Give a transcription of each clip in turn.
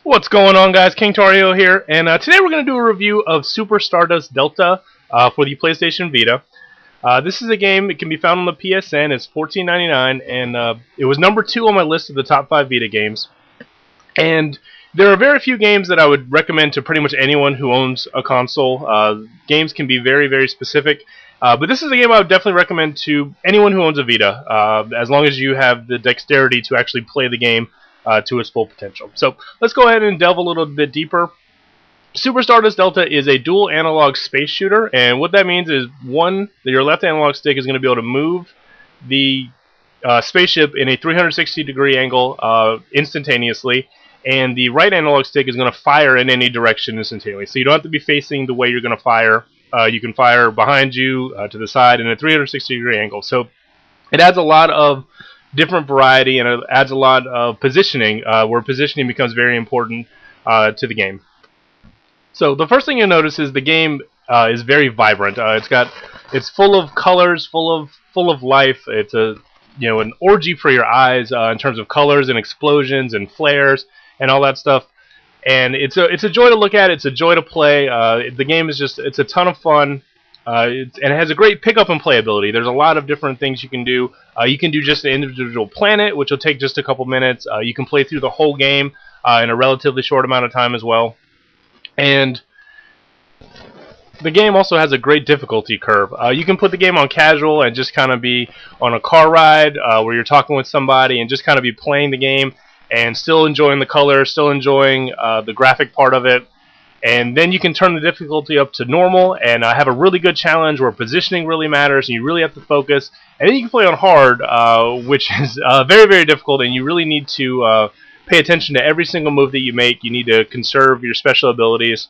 What's going on, guys? King Tario here, and today we're going to do a review of Super Stardust Delta for the PlayStation Vita. This is a game. It can be found on the PSN. It's $14.99, and it was number 2 on my list of the top 5 Vita games. And there are very few games that I would recommend to pretty much anyone who owns a console. Games can be very, very specific. But this is a game I would definitely recommend to anyone who owns a Vita, as long as you have the dexterity to actually play the game to its full potential. So let's go ahead and delve a little bit deeper. Super Stardust Delta is a dual analog space shooter, and what that means is, one, that your left analog stick is going to be able to move the spaceship in a 360-degree angle instantaneously, and the right analog stick is going to fire in any direction instantaneously. So you don't have to be facing the way you're going to fire. You can fire behind you, to the side, in a 360-degree angle. So it adds a lot of different variety, and it adds a lot of positioning, where positioning becomes very important to the game. So the first thing you'll notice is the game is very vibrant. It's full of colors, full of life. It's an orgy for your eyes in terms of colors and explosions and flares and all that stuff. And it's a joy to look at. It's a joy to play. The game is it's a ton of fun. And it has a great pickup and playability. There's a lot of different things you can do. You can do just an individual planet, which will take just a couple minutes. You can play through the whole game in a relatively short amount of time as well. And the game also has a great difficulty curve. You can put the game on casual and just kind of be on a car ride where you're talking with somebody and just kind of be playing the game and still enjoying the colors, still enjoying the graphic part of it. And then you can turn the difficulty up to normal and have a really good challenge where positioning really matters and you really have to focus. And then you can play on hard, which is very, very difficult, and you really need to pay attention to every single move that you make. You need to conserve your special abilities.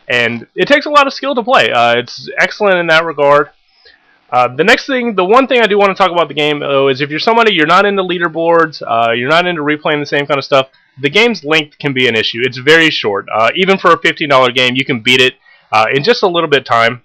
And it takes a lot of skill to play. It's excellent in that regard. The one thing I do want to talk about the game, though, is if you're somebody, you're not into leaderboards, you're not into replaying the same kind of stuff, the game's length can be an issue. It's very short. Even for a $15 game, you can beat it in just a little bit of time,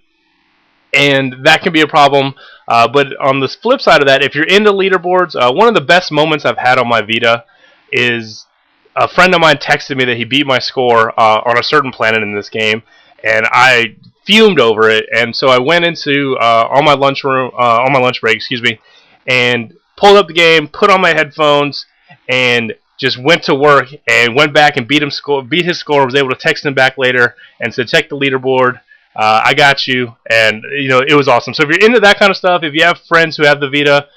and that can be a problem. But on the flip side of that, if you're into leaderboards, one of the best moments I've had on my Vita is a friend of mine texted me that he beat my score on a certain planet in this game, and I fumed over it. And so I went into on my lunch break, and pulled up the game, put on my headphones, and just went to work and went back and beat his score. Was able to text him back later and said, check the leaderboard. I got you, and it was awesome. So if you're into that kind of stuff, if you have friends who have the Vita,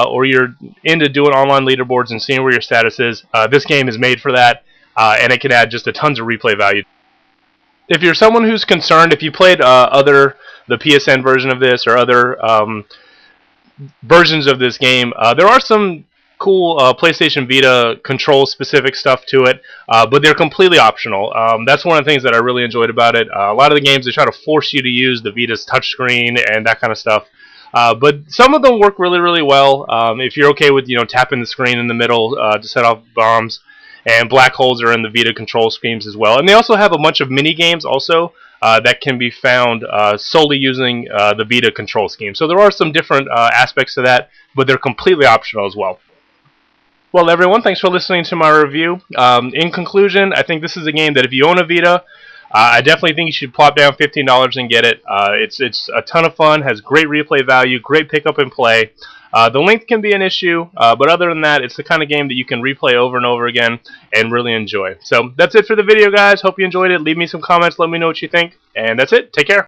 or you're into doing online leaderboards and seeing where your status is, this game is made for that, and it can add just a tons of replay value. If you're someone who's concerned, if you played the PSN version of this or other versions of this game, there are some cool PlayStation Vita control-specific stuff to it, but they're completely optional. That's one of the things that I really enjoyed about it. A lot of the games, they try to force you to use the Vita's touchscreen and that kind of stuff. But some of them work really, really well. If you're okay with tapping the screen in the middle to set off bombs, and black holes are in the Vita control schemes as well. And they also have a bunch of mini games also that can be found solely using the Vita control scheme. So there are some different aspects to that, but they're completely optional as well. Well, everyone, thanks for listening to my review. In conclusion, I think this is a game that if you own a Vita, I definitely think you should plop down $15 and get it. It's a ton of fun, has great replay value, great pickup and play. The length can be an issue, but other than that, it's the kind of game that you can replay over and over again and really enjoy. So that's it for the video, guys. Hope you enjoyed it. Leave me some comments. Let me know what you think. And that's it. Take care.